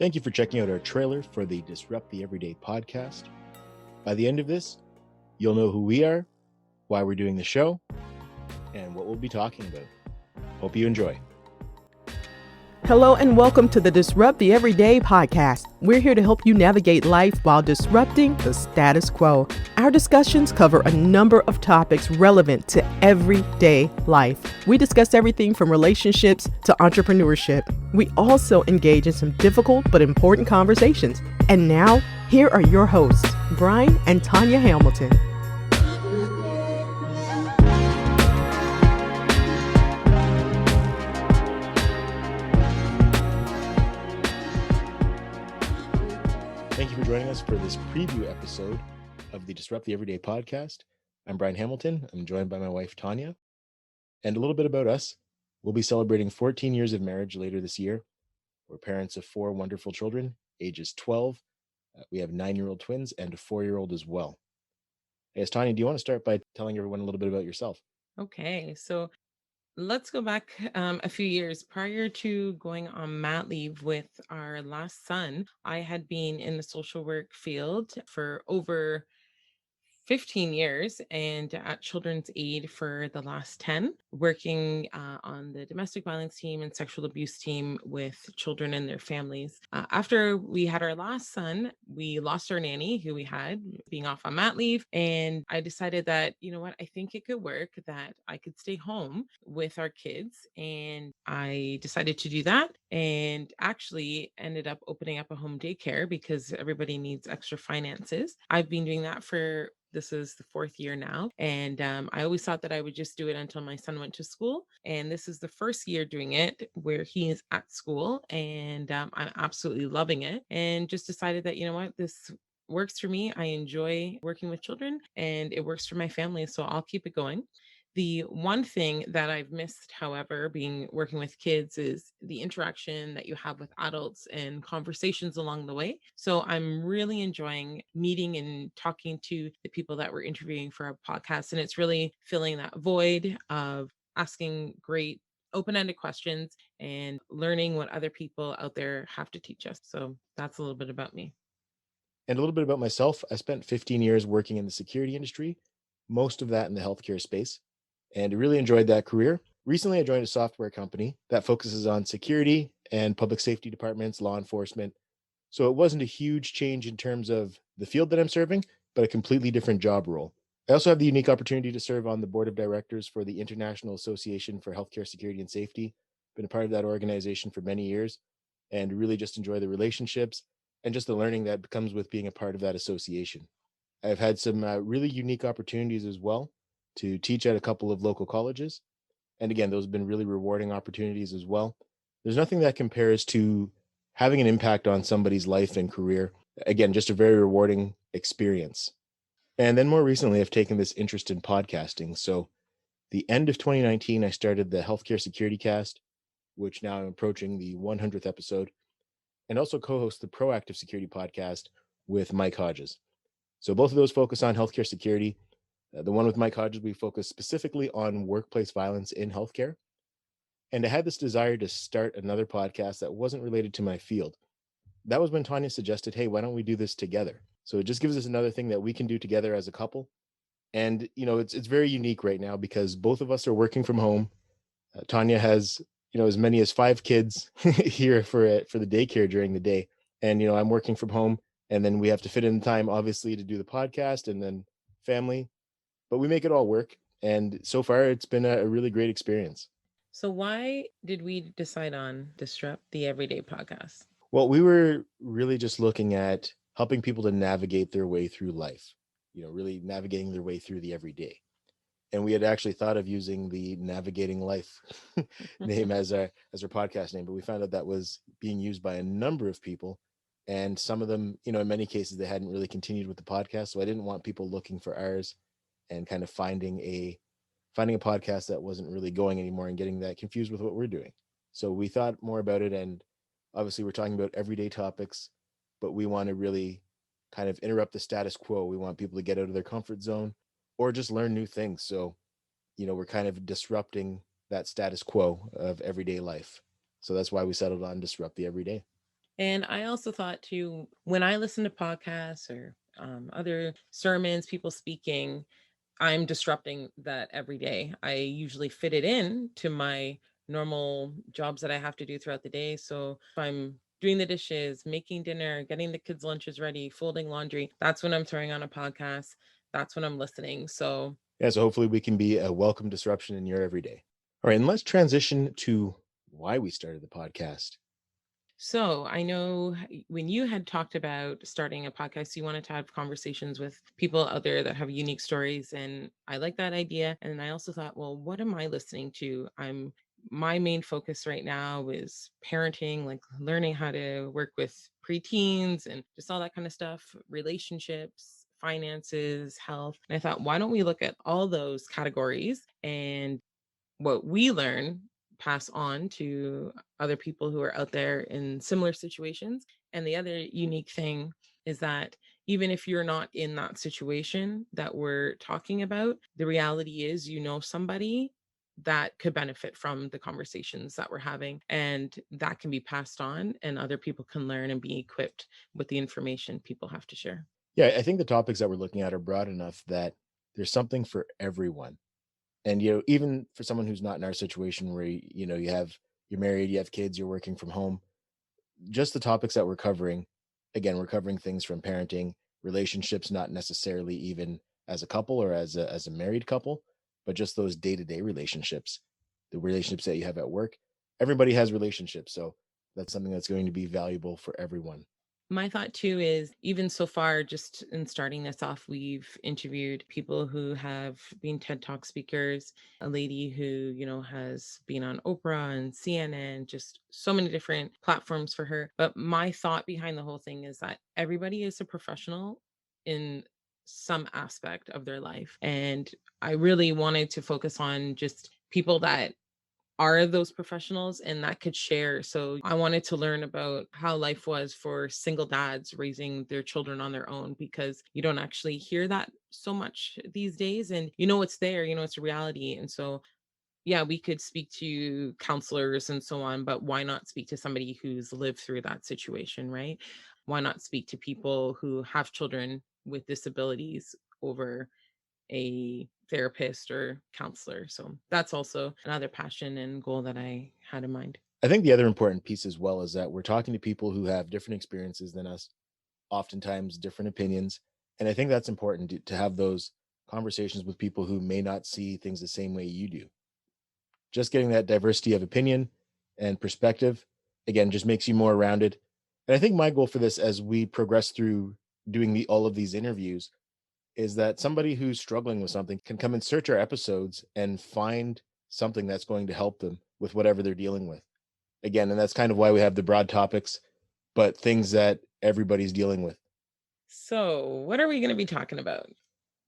Thank you for checking out our trailer for the Disrupt the Everyday podcast. By the end of this, you'll know who we are, why we're doing the show, and what we'll be talking about. Hope you enjoy. Hello and welcome to the Disrupt the Everyday podcast. We're here to help you navigate life while disrupting the status quo. Our discussions cover a number of topics relevant to everyday life. We discuss everything from relationships to entrepreneurship. We also engage in some difficult but important conversations. And now, here are your hosts, Brine and Tonya Hamilton. Thank you for joining us for this preview episode of the Disrupt the Everyday podcast. I'm Brine Hamilton. I'm joined by my wife, Tonya. And a little bit about us. We'll be celebrating 14 years of marriage later this year. We're parents of 4 wonderful children, ages 12. We have 9-year-old twins and a 4-year-old as well. Yes, Tonya, do you want to start by telling everyone a little bit about yourself? Okay, so let's go back a few years. Prior to going on mat leave with our last son, I had been in the social work field for over 15 years and at Children's Aid for the last 10, working on the domestic violence team and sexual abuse team with children and their families. After we had our last son, we lost our nanny who we had being off on mat leave. And I decided that, you know what, I think it could work, that I could stay home with our kids. And I decided to do that and actually ended up opening up a home daycare because everybody needs extra finances. I've been doing that this is the 4th year now. And I always thought that I would just do it until my son went to school. And this is the first year doing it where he is at school. And I'm absolutely loving it. And just decided that, you know what, this works for me. I enjoy working with children and it works for my family. So I'll keep it going. The one thing that I've missed, however, being working with kids is the interaction that you have with adults and conversations along the way. So I'm really enjoying meeting and talking to the people that we're interviewing for our podcast. And it's really filling that void of asking great open-ended questions and learning what other people out there have to teach us. So that's a little bit about me. And a little bit about myself. I spent 15 years working in the security industry, most of that in the healthcare space, and really enjoyed that career. Recently, I joined a software company that focuses on security and public safety departments, law enforcement. So it wasn't a huge change in terms of the field that I'm serving, but a completely different job role. I also have the unique opportunity to serve on the board of directors for the International Association for Healthcare Security and Safety. Been a part of that organization for many years and really just enjoy the relationships and just the learning that comes with being a part of that association. I've had some really unique opportunities as well to teach at a couple of local colleges. And again, those have been really rewarding opportunities as well. There's nothing that compares to having an impact on somebody's life and career. Again, just a very rewarding experience. And then more recently, I've taken this interest in podcasting. So the end of 2019, I started the Healthcare Security Cast, which now I'm approaching the 100th episode, and also co-host the Proactive Security podcast with Mike Hodges. So both of those focus on healthcare security. The one with Mike Hodges, we focus specifically on workplace violence in healthcare. And I had this desire to start another podcast that wasn't related to my field. That was when Tonya suggested, hey, why don't we do this together? So it just gives us another thing that we can do together as a couple. And, you know, it's very unique right now because both of us are working from home. Tonya has, as many as 5 kids here for the daycare during the day. And, I'm working from home. And then we have to fit in time, obviously, to do the podcast and then family. But we make it all work. And so far, it's been a really great experience. So why did we decide on Disrupt the Everyday podcast? Well, we were really just looking at helping people to navigate their way through life, really navigating their way through the everyday. And we had actually thought of using the Navigating Life name as our podcast name, but we found out that was being used by a number of people. And some of them, in many cases, they hadn't really continued with the podcast. So I didn't want people looking for ours and kind of finding a podcast that wasn't really going anymore and getting that confused with what we're doing. So we thought more about it. And obviously we're talking about everyday topics, but we want to really kind of interrupt the status quo. We want people to get out of their comfort zone or just learn new things. So, we're kind of disrupting that status quo of everyday life. So that's why we settled on Disrupt the Everyday. And I also thought too, when I listen to podcasts or other sermons, people speaking, I'm disrupting that every day. I usually fit it in to my normal jobs that I have to do throughout the day. So if I'm doing the dishes, making dinner, getting the kids' lunches ready, folding laundry, that's when I'm throwing on a podcast. That's when I'm listening. So Yeah, so hopefully we can be a welcome disruption in your everyday. All right, and let's transition to why we started the podcast. So I know when you had talked about starting a podcast, you wanted to have conversations with people out there that have unique stories. And I like that idea. And I also thought, well, what am I listening to? My main focus right now is parenting, like learning how to work with preteens and just all that kind of stuff, relationships, finances, health. And I thought, why don't we look at all those categories and what we learn pass on to other people who are out there in similar situations. And the other unique thing is that even if you're not in that situation that we're talking about, the reality is you know somebody that could benefit from the conversations that we're having, and that can be passed on and other people can learn and be equipped with the information people have to share. Yeah, I think the topics that we're looking at are broad enough that there's something for everyone. And even for someone who's not in our situation where you're married, you have kids, you're working from home, just the topics that we're covering, again, we're covering things from parenting, relationships, not necessarily even as a couple or as a married couple, but just those day-to-day relationships, the relationships that you have at work. Everybody has relationships, so that's something that's going to be valuable for everyone. My thought too is even so far, just in starting this off, we've interviewed people who have been TED Talk speakers, a lady who, has been on Oprah and CNN, just so many different platforms for her. But my thought behind the whole thing is that everybody is a professional in some aspect of their life. And I really wanted to focus on just people that are those professionals and that could share. So I wanted to learn about how life was for single dads raising their children on their own, because you don't actually hear that so much these days. And it's there, it's a reality. And so, yeah, we could speak to counselors and so on, but why not speak to somebody who's lived through that situation, right? Why not speak to people who have children with disabilities over a therapist or counselor? So that's also another passion and goal that I had in mind. I think the other important piece as well is that we're talking to people who have different experiences than us, oftentimes different opinions. And I think that's important to have those conversations with people who may not see things the same way you do. Just getting that diversity of opinion and perspective, again, just makes you more rounded. And I think my goal for this as we progress through doing all of these interviews is that somebody who's struggling with something can come and search our episodes and find something that's going to help them with whatever they're dealing with. Again, and that's kind of why we have the broad topics, but things that everybody's dealing with. So, what are we going to be talking about?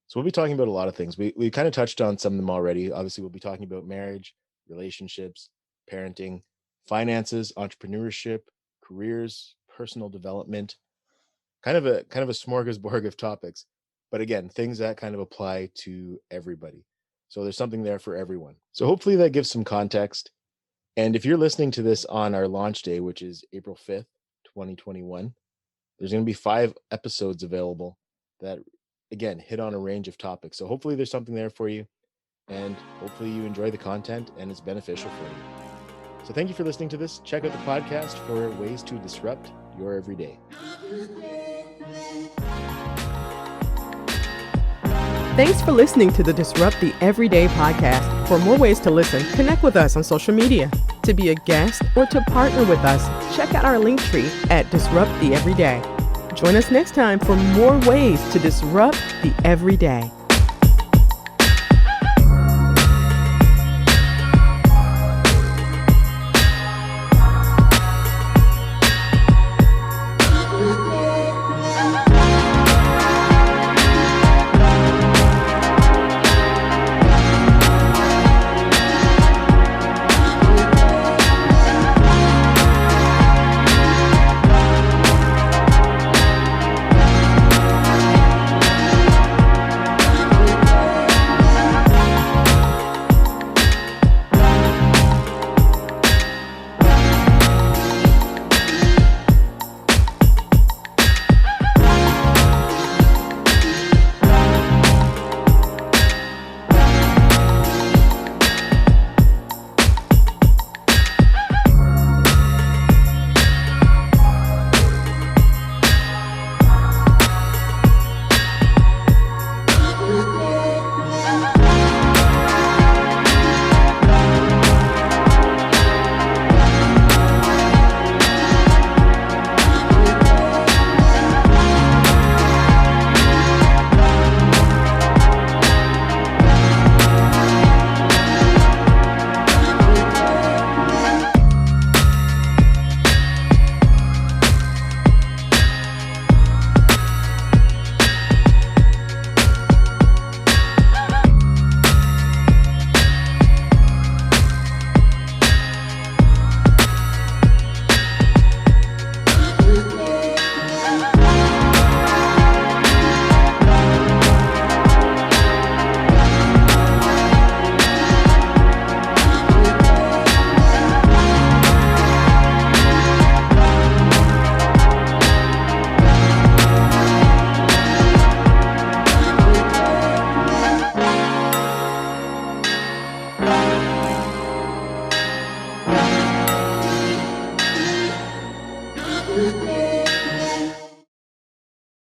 So we'll be talking about a lot of things. We kind of touched on some of them already. Obviously, we'll be talking about marriage, relationships, parenting, finances, entrepreneurship, careers, personal development, kind of a smorgasbord of topics. But again, things that kind of apply to everybody. So there's something there for everyone. So hopefully that gives some context. And if you're listening to this on our launch day, which is April 5th, 2021, there's going to be 5 episodes available that, again, hit on a range of topics. So hopefully there's something there for you. And hopefully you enjoy the content and it's beneficial for you. So thank you for listening to this. Check out the podcast for ways to disrupt your everyday. Thanks for listening to the Disrupt the Everyday podcast. For more ways to listen, connect with us on social media. To be a guest or to partner with us, check out our link tree at Disrupt the Everyday. Join us next time for more ways to disrupt the everyday.